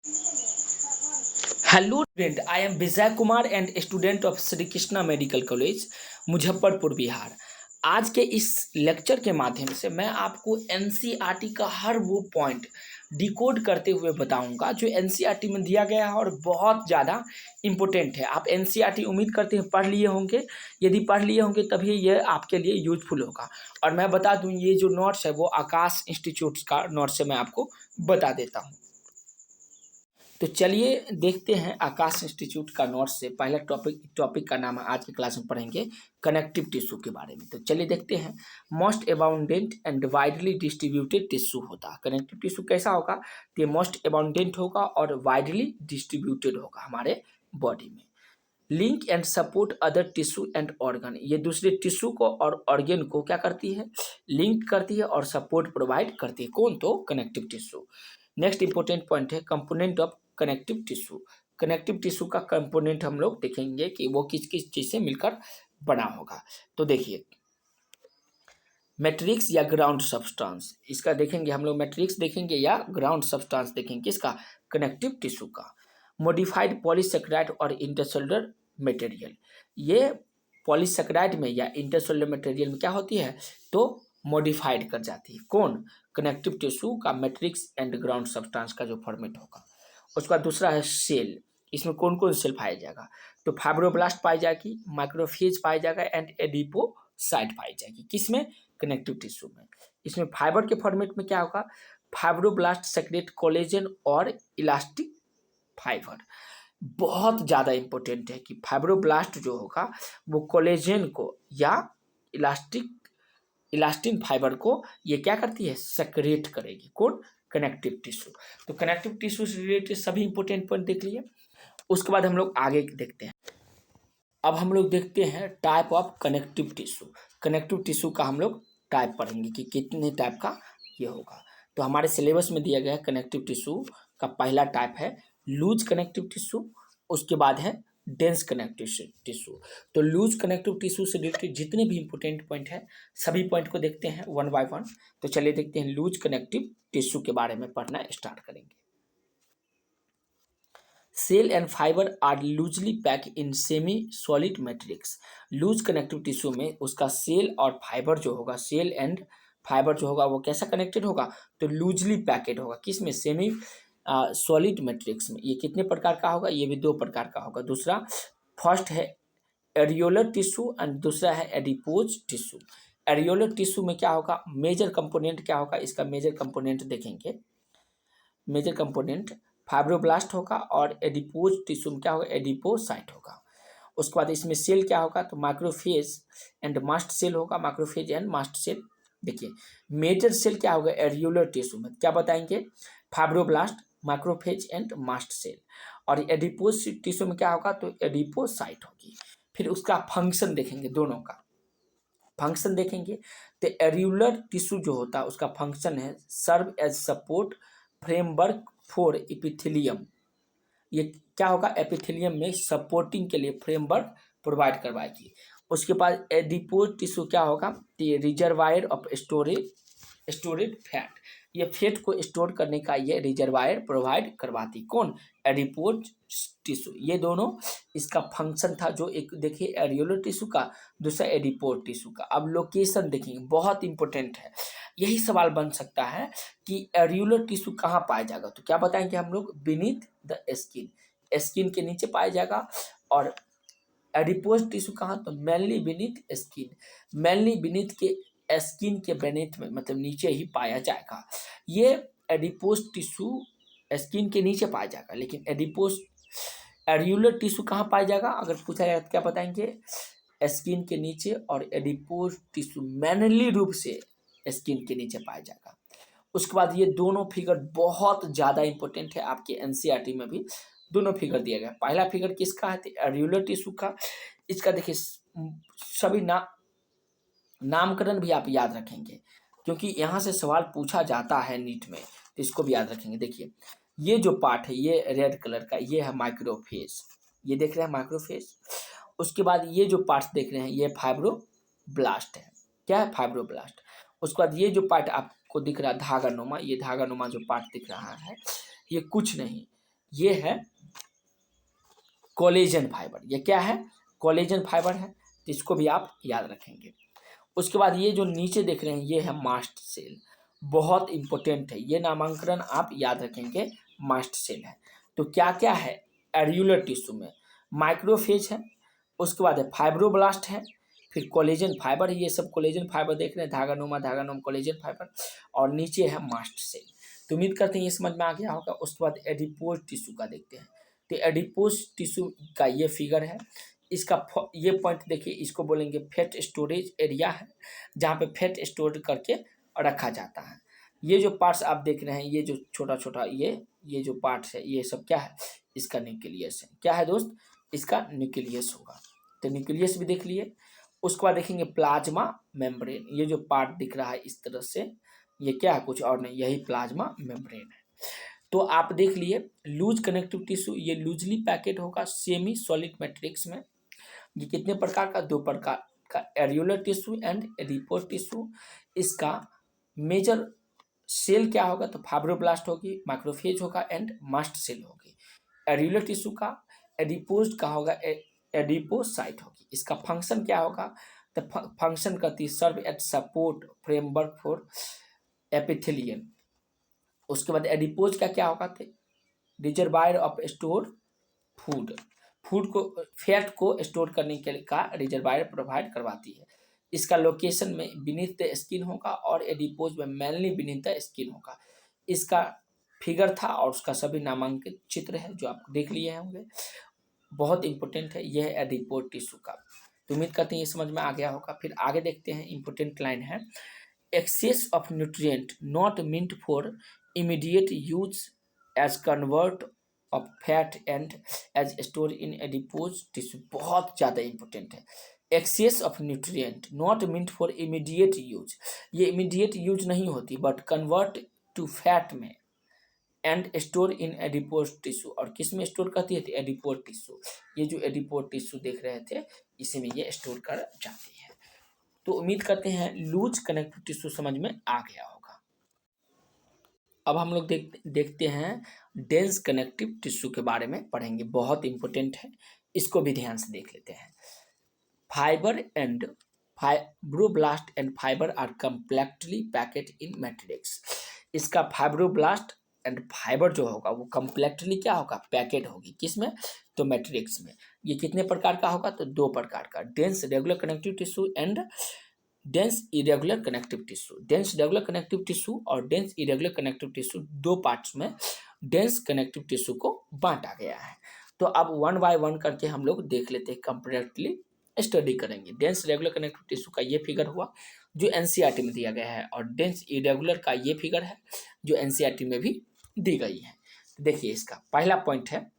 Hello student, I am Vijay Kumar and student of Shri Krishna medical college Muzaffarpur Bihar. आज के इस लेक्चर के माध्यम से मैं आपको एनसीईआरटी का हर वो पॉइंट डिकोड करते हुए बताऊंगा जो एनसीईआरटी में दिया गया है और बहुत ज़्यादा इम्पोर्टेंट है। आप एनसीईआरटी उम्मीद करते हैं पढ़ लिए होंगे। यदि पढ़ लिए होंगे तभी ये आपके लिए यूजफुल होगा। और मैं बता दूं, ये जो नोट्स है वो आकाश इंस्टीट्यूट का नोट्स से मैं आपको बता देता हूँ। तो चलिए देखते हैं आकाश इंस्टीट्यूट का नोट्स से। पहला टॉपिक का नाम है, आज की क्लास में पढ़ेंगे कनेक्टिव टिश्यू के बारे में। तो चलिए देखते हैं। Most abundant and widely distributed tissue होता है। कनेक्टिव टिश्यू कैसा होगा? तो ये मोस्ट अबाउंडेंट होगा और वाइडली डिस्ट्रीब्यूटेड होगा हमारे बॉडी में। Link and support other tissue and organ, ये दूसरे टिश्यू को और ऑर्गन को क्या करती है? लिंक करती है और सपोर्ट प्रोवाइड करती है। कौन? तो connective tissue. Next important point है component of connective tissue. Connective tissue का कंपोनेंट हम लोग देखेंगे कि वो किस किस चीज से मिलकर बना होगा। तो देखिए, मैट्रिक्स या ग्राउंड सब्सटेंस, इसका देखेंगे हम लोग। मैट्रिक्स देखेंगे या ग्राउंड सब्सटेंस देखेंगे, किसका? कनेक्टिव टिश्यू का। मॉडिफाइड पॉलीसेकेराइड और इंटरसेलुलर मटेरियल, ये पॉलीसेकेराइड में या इंटरसेलुलर मटेरियल में क्या होती है? तो मॉडिफाइड कर जाती है। कौन? कनेक्टिव टिश्यू का मैट्रिक्स एंड ग्राउंड सब्सटेंस का जो फॉर्मेट होगा। उसके बाद दूसरा है सेल। इसमें कौन कौन सेल पाया जाएगा? तो फाइब्रोब्लास्ट पाई जाएगी, माइक्रोफेज पाया जाएगा एंड एडिपोसाइट पाई जाएगी। किसमें? कनेक्टिव टिश्यू में। इसमें फाइबर के फॉर्मेट में क्या होगा? फाइब्रोब्लास्ट सेक्रेट कोलेजन और इलास्टिक फाइबर। बहुत ज़्यादा इंपॉर्टेंट है कि फाइब्रोब्लास्ट जो होगा वो कोलेजन को या इलास्टिन फाइबर को ये क्या करती है? सेक्रेट करेगी। कौन? Connective tissue. तो कनेक्टिव टिश्यू से रिलेटेड सभी इंपॉर्टेंट पॉइंट देख लिए। उसके बाद हम लोग आगे देखते हैं। अब हम लोग देखते हैं type of connective tissue. Connective tissue का हम लोग टाइप पढ़ेंगे कि कितने टाइप का ये होगा। तो हमारे सिलेबस में दिया गया है कनेक्टिव टिश्यू का पहला टाइप है लूज कनेक्टिव टिश्यू। उसके बाद है डेंस कनेक्टिव टिश्यू। तो लूज कनेक्टिव टिश्यू से रिलेटेड जितने भी इंपॉर्टेंट पॉइंट है सभी पॉइंट को देखते हैं वन बाय वन। तो चलिए देखते हैं, लूज कनेक्टिव टिश्यू के बारे में पढ़ना स्टार्ट करेंगे। Cell and fibre are loosely packed in semi solid matrix. Loose connective tissue में उसका सेल और फाइबर जो होगा, सेल एंड फाइबर जो होगा वो कैसा कनेक्टेड होगा? तो लूजली पैकेड होगा। किस में? सेमी सॉलिड मैट्रिक्स में। ये कितने प्रकार का होगा? ये भी दो प्रकार का होगा। दूसरा, फर्स्ट है एरियोलर टिश्यू एंड दूसरा है एडिपोज टिश्यू। एरियोलर टिश्यू में क्या होगा? मेजर कंपोनेंट क्या होगा? इसका मेजर कंपोनेंट देखेंगे। मेजर कंपोनेंट फाइब्रोब्लास्ट होगा और एडिपोज टिश्यू में क्या होगा? एडिपोसाइट होगा। उसके बाद इसमें सेल क्या होगा? तो माइक्रोफेज एंड मास्ट सेल होगा। Macrophage and mast cell. देखिए, मेजर सेल क्या होगा? एरियोलर टिश्यू में क्या बताएंगे? Fibroblast, macrophage and mast cell. और एडिपोज टिश्यू में क्या होगा? तो एडिपोसाइट होगी। फिर उसका फंक्शन देखेंगे, दोनों का फंक्शन देखेंगे। तो एरियुलर टिश्यू जो होता है उसका फंक्शन है serve as support framework for epithelium. ये क्या होगा? एपिथेलियम में सपोर्टिंग के लिए फ्रेमवर्क प्रोवाइड करवाएगी। उसके बाद एडिपोज टिश्यू क्या होगा? तो ये रिजर्वायर ऑफ स्टोरेज फैट, ये फैट को स्टोर करने का ये रिजर्वायर प्रोवाइड करवाती। कौन? Adipose tissue. ये दोनों इसका फंक्शन था। जो एक देखिए एरियोलर टिश्यू का, दूसरा एडिपोज टिश्यू का। अब लोकेशन देखेंगे, बहुत इंपॉर्टेंट है। यही सवाल बन सकता है कि एरियोलर टिश्यू कहाँ पाया जाएगा? तो क्या बताएंगे हम लोग? बीनीथ द स्किन, स्किन के नीचे पाया जाएगा। और एडिपोज टिश्यू कहाँ? तो mainly beneath skin, mainly beneath के स्किन के बेनीथ में, मतलब नीचे ही पाया जाएगा। ये एडिपोज टिश्यू स्किन के नीचे पाया जाएगा, लेकिन एरियुलर टिश्यू कहाँ पाया जाएगा? अगर पूछा जाए तो क्या बताएंगे? स्किन के नीचे। और एडिपोज टिश्यू मेनली रूप से स्किन के नीचे पाया जाएगा। उसके बाद ये दोनों फिगर बहुत ज़्यादा इंपॉर्टेंट है, आपके एनसीईआरटी में भी दोनों फिगर दिया गया। पहला फिगर किसका है? तो एरियुलर टिश्यू का। इसका देखिए सभी नामकरण भी आप याद रखेंगे, क्योंकि यहाँ से सवाल पूछा जाता है नीट में, तो इसको भी याद रखेंगे। देखिए, ये जो पार्ट है ये रेड कलर का, ये है माइक्रोफेज, ये देख रहे हैं माइक्रोफेज। उसके बाद ये जो पार्ट देख रहे हैं ये फाइब्रोब्लास्ट है। क्या है? फाइब्रोब्लास्ट। उसके बाद ये जो पार्ट आपको दिख रहा है धागानुमा, ये धागानुमा जो पार्ट दिख रहा है ये कुछ नहीं, ये है कोलेजन फाइबर। ये क्या है? कोलेजन फाइबर है, तो इसको भी आप याद रखेंगे। उसके बाद ये जो नीचे देख रहे हैं ये है मास्ट सेल, बहुत इंपॉर्टेंट है, ये नामांकन आप याद रखेंगे, मास्ट सेल है। तो क्या क्या है एरियुलर टिश्यू में? माइक्रोफेज है, उसके बाद है फाइब्रोब्लास्ट है, फिर कोलेजन फाइबर है, ये सब कोलेजन फाइबर देख रहे हैं, धागानुमा कोलेजन फाइबर, और नीचे है मास्ट सेल। तो उम्मीद करते हैं ये समझ में आ गया होगा। उसके बाद एडिपोज टिश्यू का देखते हैं। तो एडिपोज टिश्यू का ये फिगर है, इसका ये पॉइंट देखिए, इसको बोलेंगे फैट स्टोरेज एरिया है, जहाँ पे फैट स्टोर करके रखा जाता है। ये जो पार्ट्स आप देख रहे हैं, ये जो छोटा छोटा ये जो पार्ट्स है, ये सब क्या है? इसका न्यूक्लियस है। क्या है दोस्त? इसका न्यूक्लियस होगा। तो न्यूक्लियस भी देख लिए। उसके बाद देखेंगे प्लाज्मा मेम्ब्रेन, ये जो पार्ट दिख रहा है इस तरह से, ये क्या है? कुछ और नहीं, यही प्लाज्मा मेम्ब्रेन है। तो आप देख लिए लूज कनेक्टिव टिश्यू, ये लूजली पैकेट होगा सेमी सॉलिड मैट्रिक्स में। ये कितने प्रकार का? 2 प्रकार का, areolar tissue and adipose tissue. इसका मेजर सेल क्या होगा? तो फाइब्रोब्लास्ट होगी, माइक्रोफेज होगा एंड मास्ट सेल होगी। एरियुलर टिश्यू का, एडिपोज का होगा एडिपोसाइट होगी। इसका फंक्शन क्या होगा? तो फंक्शन करती है serve at support framework for epithelial. उसके बाद एडिपोज का क्या होगा? तो reservoir of store food, food को, फैट को स्टोर करने के लिए का रिजर्वायर प्रोवाइड करवाती है। इसका लोकेशन में बीनीथ द स्किन होगा और एडिपोज में मेनली बीनीथ द स्किन होगा। इसका फिगर था और उसका सभी नामांकित चित्र है जो आप देख लिए होंगे, बहुत इंपॉर्टेंट है। यह है एडिपोज टिश्यू का। तो उम्मीद करते हैं ये समझ में आ गया होगा। फिर आगे देखते हैं, इंपॉर्टेंट लाइन है, excess of nutrient not meant for immediate use as convert of fat and as stored in adipose tissue। बहुत ज़्यादा इंपॉर्टेंट है। Excess of nutrient not meant for immediate use, ये इमीडिएट यूज नहीं होती but convert to fat में, and store in adipose tissue, और किस में स्टोर करती है? Adipose tissue. ये जो एडिपोज टिश्यू देख रहे थे, इसी में ये स्टोर कर जाती है। तो उम्मीद करते हैं लूज कनेक्टिव टिश्यू समझ में आ गया होगा। अब हम लोग देखते हैं डेंस कनेक्टिव टिश्यू के बारे में पढ़ेंगे, बहुत इंपॉर्टेंट है, इसको भी ध्यान से देख लेते हैं। Fibre and fibroblast and fibre are compactly packed in matrix. इसका फाइब्रोब्लास्ट एंड फाइबर जो होगा वो कम्प्लेक्टली क्या होगा? पैकेट होगी, किसमें? तो मैट्रिक्स में। ये कितने प्रकार का होगा? तो 2 प्रकार का, dense regular connective tissue and dense irregular connective tissue. Dense regular connective tissue और dense irregular connective tissue, 2 parts में डेंस कनेक्टिव टिश्यू को बांटा गया है। तो अब 1 बाय 1 करके हम लोग देख लेते हैं, कंपैरेटिवली स्टडी करेंगे। डेंस रेगुलर कनेक्टिव टिश्यू का ये फिगर हुआ जो एनसीईआरटी में दिया गया है, और डेंस इरेगुलर का ये फिगर है जो एनसीईआरटी में भी दी गई है। देखिए इसका पहला पॉइंट है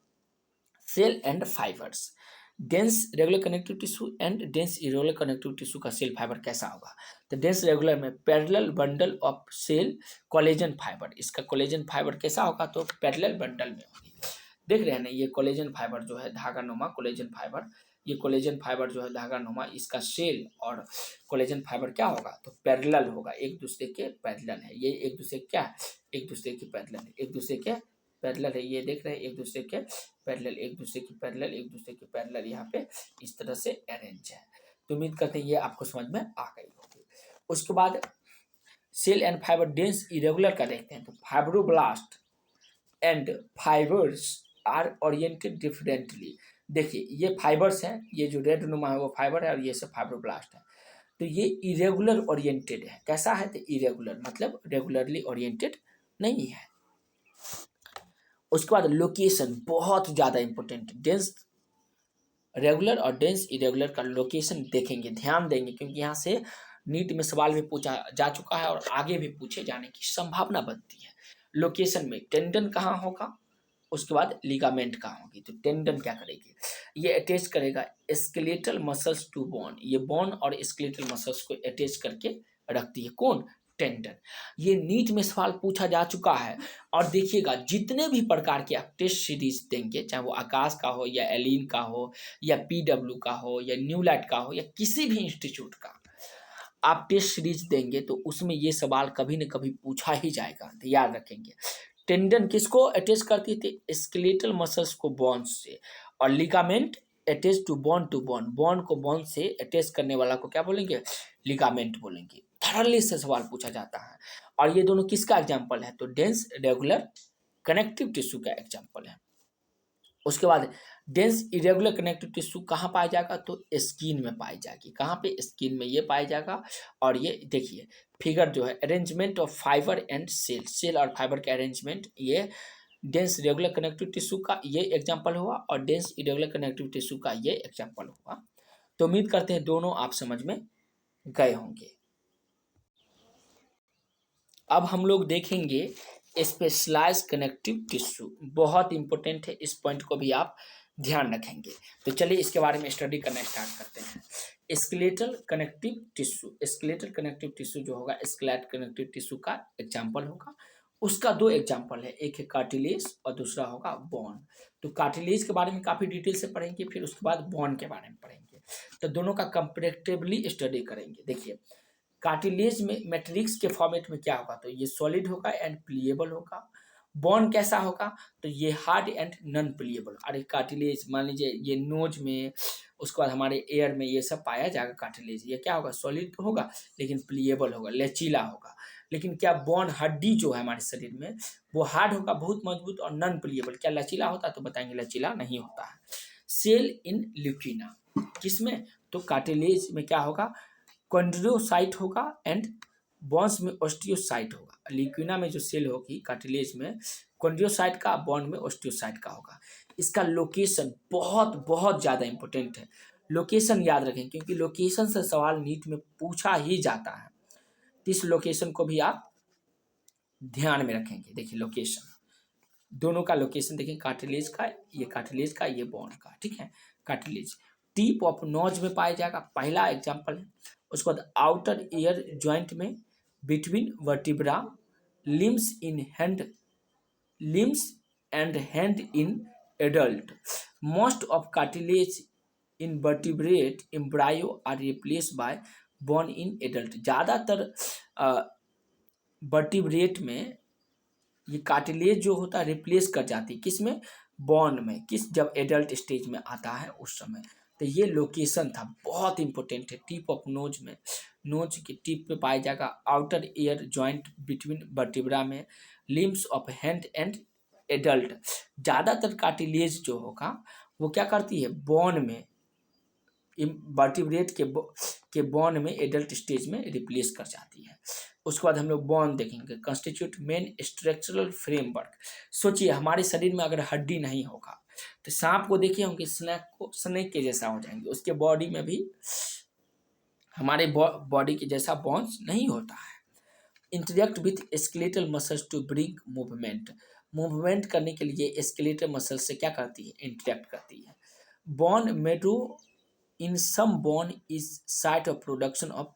cell and fibres. Dense regular connective tissue and dense irregular connective tissue का सेल फाइबर कैसा होगा? तो डेंस रेगुलर में parallel bundle of cell collagen fibre, इसका कोलेजन फाइबर कैसा होगा? तो पैरेलल बंडल में होगी। देख रहे हैं ना, ये कोलेजन फाइबर जो है धागानुमा कोलेजन फाइबर, ये कोलेजन फाइबर जो है धागानुमा, इसका सेल और कोलेजन फाइबर क्या होगा? तो पैरेलल होगा, एक दूसरे के पैरेलल है। ये एक दूसरे क्या है? एक दूसरे के पैरेलल है, एक दूसरे के पैरेलल है। ये देख रहे हैं एक दूसरे के पैरेलल, एक दूसरे की पैरेलल, एक दूसरे के पैरेलल, यहाँ पे इस तरह से अरेंज है। तो उम्मीद करते हैं ये आपको समझ में आ गई होगी। उसके बाद cell and fibre dense irregular का देखते हैं। तो fibroblast and fibres are oriented differently. देखिए ये फाइबर्स हैं, ये जो रेड नुमा है वो फाइबर है और ये सब फाइब्रोब्लास्ट है। तो ये इरेगुलर ओरिएंटेड है। कैसा है? तो इरेगुलर मतलब रेगुलरली ओरिएंटेड नहीं है। उसके बाद लोकेशन बहुत ज़्यादा इंपॉर्टेंट, डेंस रेगुलर और डेंस इरेगुलर का लोकेशन देखेंगे, ध्यान देंगे, क्योंकि यहाँ से नीट में सवाल भी पूछा जा चुका है और आगे भी पूछे जाने की संभावना बनती है। लोकेशन में टेंडन कहाँ होगा, उसके बाद लिगामेंट कहाँ होगी। तो टेंडन क्या करेगी? ये अटैच करेगा स्केलेटल मसल्स टू बोन, ये बोन और स्केलेटल मसल्स को अटैच करके रखती है। कौन? टेंडन। ये नीट में सवाल पूछा जा चुका है। और देखिएगा जितने भी प्रकार के आप टेस्ट सीरीज देंगे, चाहे वो आकाश का हो या एलिन का हो या पीडब्ल्यू का हो या न्यूलाइट का हो या किसी भी इंस्टीट्यूट का आप टेस्ट सीरीज देंगे, तो उसमें ये सवाल कभी न कभी पूछा ही जाएगा, तो याद रखेंगे। टेंडन किसको अटैच करती थी? स्केलेटल मसल्स को बोन्स से। और ligament attach to bone, bone को बोन से अटैच करने वाला को क्या बोलेंगे? लिगामेंट बोलेंगे। थरली से सवाल पूछा जाता है। और ये दोनों किसका एग्जाम्पल है? तो डेंस रेगुलर कनेक्टिव टिश्यू का एग्जाम्पल है। उसके बाद डेंस इरेगुलर कनेक्टिव टिश्यू कहाँ पाया जाएगा? तो स्किन में पाई जाएगी। कहाँ पे? स्किन में ये पाया जाएगा। और ये देखिए फिगर जो है, arrangement of fibre and cell, cell और फाइबर का अरेंजमेंट, ये डेंस रेगुलर कनेक्टिव टिश्यू का ये एग्जाम्पल हुआ और डेंस इरेगुलर कनेक्टिव टिश्यू का ये एग्जाम्पल हुआ। तो उम्मीद करते हैं दोनों आप समझ में गए होंगे। अब हम लोग देखेंगे स्पेशलाइज कनेक्टिव टिश्यू, बहुत इंपॉर्टेंट है, इस पॉइंट को भी आप ध्यान रखेंगे। तो चलिए इसके बारे में स्टडी करना स्टार्ट करते हैं। Skeletal connective tissue, skeletal connective tissue जो होगा, स्केलेट कनेक्टिव टिश्यू का एग्जाम्पल होगा। उसका दो एग्जाम्पल है, एक है कार्टिलेज और दूसरा होगा बोन। तो कार्टिलेज के बारे में काफ़ी डिटेल से पढ़ेंगे, फिर उसके बाद बोन के बारे में पढ़ेंगे। तो दोनों का कंपेरेटिवली स्टडी करेंगे। देखिए कार्टिलेज में मैट्रिक्स के फॉर्मेट में क्या होगा? तो ये सॉलिड होगा एंड प्लीएबल होगा। बोन कैसा होगा? तो ये हार्ड एंड नॉन प्लीएबल। अरे कार्टिलेज मान लीजिए ये नोज में, उसके बाद हमारे एयर में ये सब पाया जाएगा कार्टिलेज। ये क्या होगा? सॉलिड तो होगा लेकिन प्लीएबल होगा, लचीला होगा। लेकिन क्या बोन हड्डी जो है हमारे शरीर में वो हार्ड होगा, बहुत मजबूत, और नॉन प्लीएबल। क्या लचीला होता है? तो बताएंगे लचीला नहीं होता है। सेल इन ल्यूकिना किसमें? तो कार्टिलेज में क्या होगा? कॉन्ड्रियोसाइट होगा एंड बॉन्स में ऑस्टियोसाइट होगा। लिक्विना में जो सेल होगी कार्टिलेज में कॉन्ड्रियोसाइट का, बॉन्ड में ऑस्टियोसाइट का होगा। इसका लोकेशन बहुत बहुत ज़्यादा इंपॉर्टेंट है। लोकेशन याद रखें क्योंकि लोकेशन से सवाल नीट में पूछा ही जाता है। तो इस लोकेशन को भी आप ध्यान में रखेंगे। देखिए लोकेशन, दोनों का लोकेशन देखें, कार्टिलेज का, ये बॉन्ड का, ठीक है। कार्टिलेज टिप ऑफ नोज में पाया जाएगा, पहला एग्जांपल है। उसके बाद आउटर ईयर जॉइंट में, between vertebra, limbs in hand, limbs and hand in adult. Most of cartilage in vertebrate embryo are replace by bone in adult. ज़्यादातर वर्टिब्रेट में ये कार्टिलेज जो होता है रिप्लेस कर जाती है, किसमें? बॉन में। किस? जब एडल्ट स्टेज में आता है उस समय। तो ये लोकेशन था, बहुत इंपॉर्टेंट है। टिप ऑफ नोज में, नोज की टिप पे पाया जाएगा। Outer ear joint between vertebra में, limbs of hand and adult. ज़्यादातर कार्टिलेज जो होगा वो क्या करती है? बॉन में, वर्टिब्रेट के बॉन में एडल्ट स्टेज में रिप्लेस कर जाती है। उसके बाद हम लोग बॉन देखेंगे, कंस्टिट्यूट मेन स्ट्रक्चरल फ्रेमवर्क। सोचिए हमारे शरीर में अगर हड्डी नहीं होगा तो सांप को देखिए होंगे, स्नेक के जैसा हो जाएंगे। उसके बॉडी में भी हमारे बॉडी के जैसा बॉन्स नहीं होता है। Interact with skeletal muscles to bring movement, movement करने के लिए स्केलेटल मसल से क्या करती है? इंटरेक्ट करती है। Bone marrow in some bone is site of production of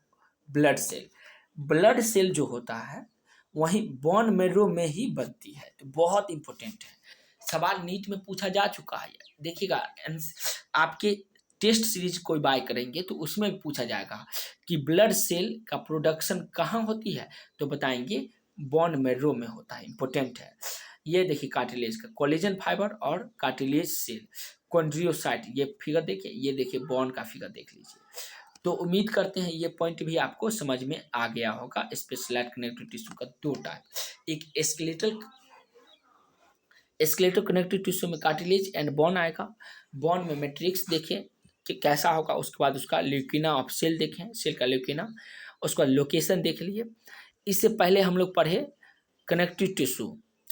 blood cell. Blood cell जो होता है वही बोन मेरो में ही बनती है। तो बहुत इंपॉर्टेंट है, सवाल नीट में पूछा जा चुका है। देखिएगा आपके टेस्ट सीरीज कोई बाय करेंगे तो उसमें भी पूछा जाएगा कि ब्लड सेल का प्रोडक्शन कहाँ होती है, तो बताएंगे बोन मेरो में होता है। इंपॉर्टेंट है। ये देखिए कार्टिलेज का, कोलेजन फाइबर और कार्टिलेज सेल, कॉन्ड्रियोसाइट। ये फिगर देखिए, ये देखिए बॉन का फिगर देख लीजिए। तो उम्मीद करते हैं ये पॉइंट भी आपको समझ में आ गया होगा। स्पेशलाइज्ड कनेक्टिव टिश्यू का दो टाइप, एक स्केलेटल कनेक्टिव टिश्यू में कार्टिलेज एंड बॉन आएगा। बॉन में मैट्रिक्स देखें कि कैसा होगा। उसके बाद उसका ल्यूकिना ऑफ सेल देखें, सेल का ल्यूकिना। उसका लोकेशन देख लीजिए। इससे पहले हम लोग पढ़े कनेक्टिव टिश्यू,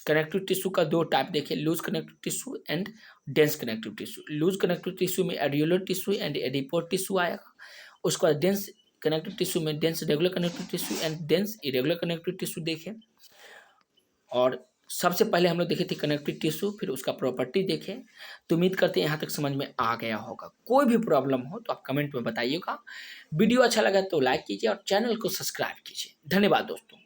कनेक्टिव टिश्यू का दो टाइप देखें, loose connective tissue and dense connective tissue. Loose connective tissue में areolar tissue and adipose tissue आएगा। उसके बाद डेंस कनेक्टिव टिश्यू में dense regular connective tissue and dense irregular connective tissue देखें। और सबसे पहले हम लोग देखे थे कनेक्टिव टिश्यू, फिर उसका प्रॉपर्टी देखें। तो उम्मीद करते हैं यहाँ तक समझ में आ गया होगा। कोई भी प्रॉब्लम हो तो आप कमेंट में बताइएगा। वीडियो अच्छा लगा तो लाइक कीजिए और चैनल को सब्सक्राइब कीजिए। धन्यवाद दोस्तों।